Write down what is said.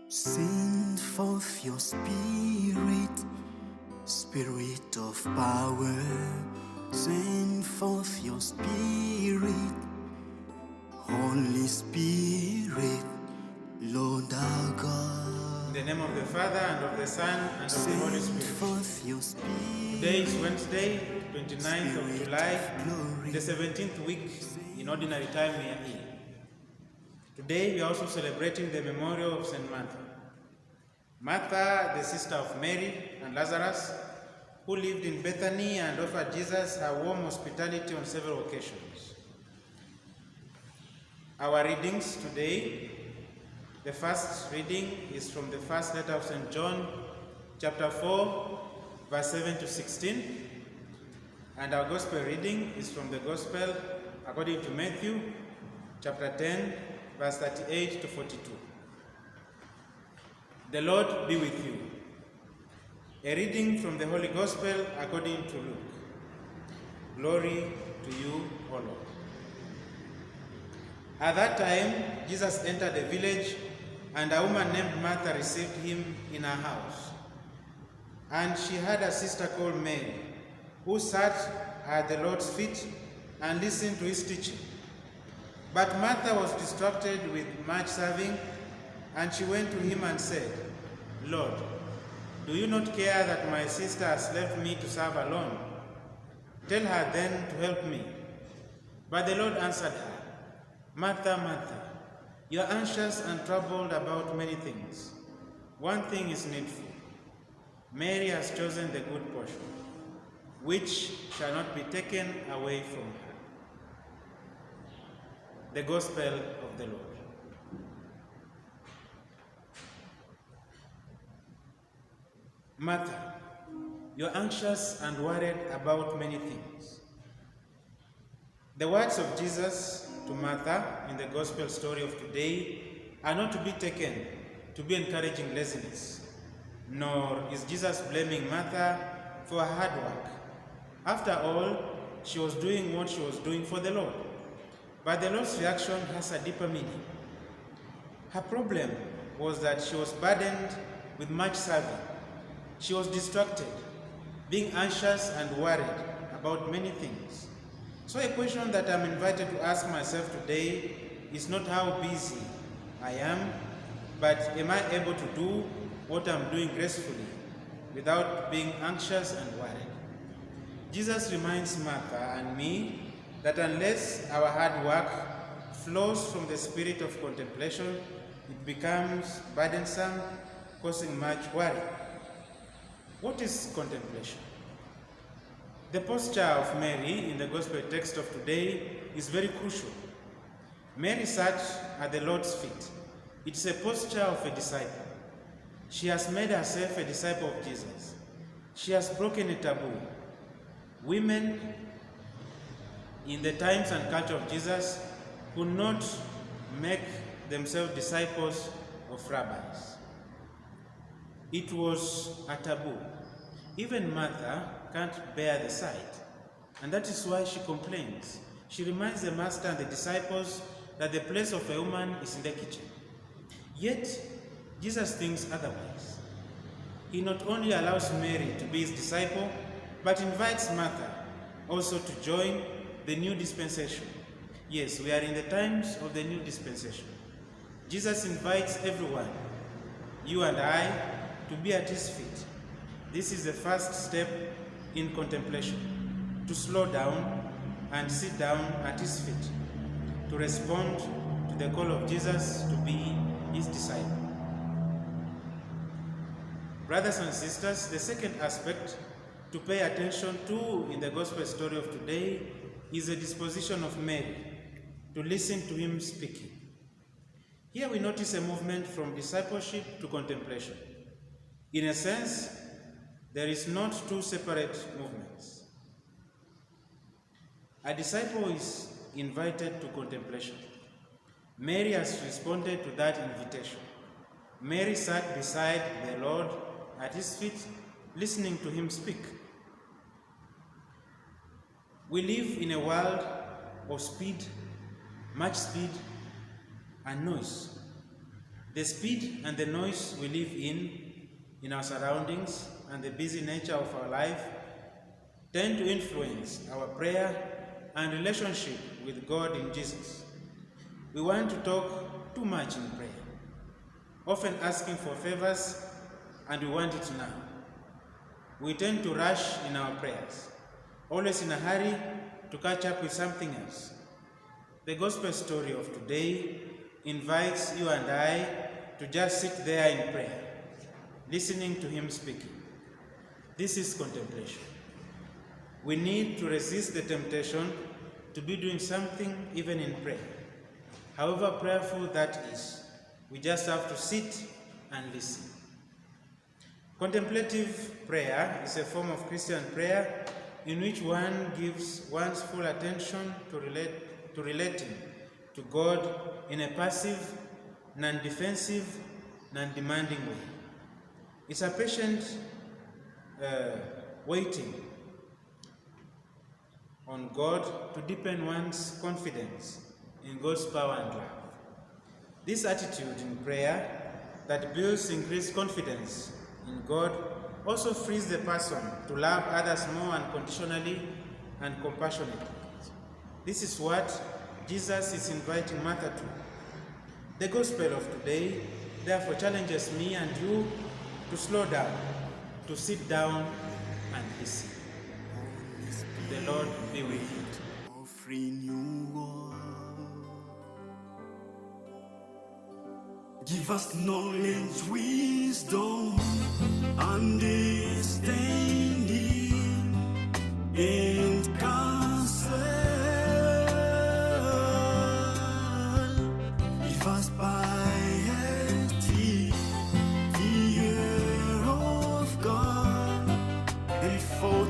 Send forth your spirit, spirit of power. Send forth your spirit, Holy Spirit, Lord our God. In the name of the Father, and of the Son, and of the Holy Send Spirit. forth your spirit. Today is Wednesday, 29th of July, the 17th week in ordinary time we are in. Today we are also celebrating the memorial of St. Martha. Martha, the sister of Mary and Lazarus, who lived in Bethany and offered Jesus her warm hospitality on several occasions. Our readings today, the first reading is from the first letter of St. John, chapter 4, verse 7 to 16. And our gospel reading is from the gospel according to Matthew, chapter 10, verse 38 to 42. The Lord be with you. A reading from the Holy Gospel according to Luke. Glory to you, O Lord. At that time, Jesus entered a village, and a woman named Martha received him in her house. And she had a sister called Mary, who sat at the Lord's feet and listened to his teaching. But Martha was distracted with much serving, and she went to him and said, Lord, do you not care that my sister has left me to serve alone? Tell her then to help me. But the Lord answered her, Martha, Martha, you are anxious and troubled about many things. One thing is needful. Mary has chosen the good portion, which shall not be taken away from her. The Gospel of the Lord. Martha, you are anxious and worried about many things. The words of Jesus to Martha in the Gospel story of today are not to be taken to be encouraging laziness, nor is Jesus blaming Martha for her hard work. After all, she was doing what she was doing for the Lord. But the Lord's reaction has a deeper meaning. Her problem was that she was burdened with much serving. She was distracted, being anxious and worried about many things. So a question that I'm invited to ask myself today is not how busy I am, but am I able to do what I'm doing gracefully without being anxious and worried? Jesus reminds Martha and me that unless our hard work flows from the spirit of contemplation, it becomes burdensome, causing much worry. What is contemplation? The posture of Mary in the gospel text of today is very crucial. Mary sat at the Lord's feet. It's a posture of a disciple. She has made herself a disciple of Jesus. She has broken a taboo. Women in the times and culture of Jesus could not make themselves disciples of rabbis. It was a taboo. Even Martha can't bear the sight, and that is why she complains. She reminds the master and the disciples that the place of a woman is in the kitchen. Yet, Jesus thinks otherwise. He not only allows Mary to be his disciple, but invites Martha also to join the new dispensation. Yes, we are in the times of the new dispensation. Jesus invites everyone, you and I, to be at his feet. This is the first step in contemplation, to slow down and sit down at his feet, to respond to the call of Jesus to be his disciple. Brothers and sisters, the second aspect to pay attention to in the gospel story of today is the disposition of Mary to listen to him speaking. Here we notice a movement from discipleship to contemplation. In a sense, there is not two separate movements. A disciple is invited to contemplation. Mary has responded to that invitation. Mary sat beside the Lord at his feet, listening to him speak. We live in a world of speed, much speed, and noise. The speed and the noise we live in our surroundings, and the busy nature of our life tend to influence our prayer and relationship with God in Jesus. We want to talk too much in prayer, often asking for favors, and we want it now. We tend to rush in our prayers, always in a hurry to catch up with something else. The gospel story of today invites you and I to just sit there in prayer, listening to him speaking. This is contemplation. We need to resist the temptation to be doing something even in prayer. However prayerful that is, we just have to sit and listen. Contemplative prayer is a form of Christian prayer in which one gives one's full attention to relating to God in a passive, non-defensive, non-demanding way. It's a patient waiting on God to deepen one's confidence in God's power and love. This attitude in prayer that builds increased confidence in God also frees the person to love others more unconditionally and compassionately. This is what Jesus is inviting Martha to. The gospel of today therefore challenges me and you to slow down, to sit down and listen. The Lord be with you. Of renewal. Give us knowledge, wisdom, understanding, and counsel. Give us piety, fear of God, and for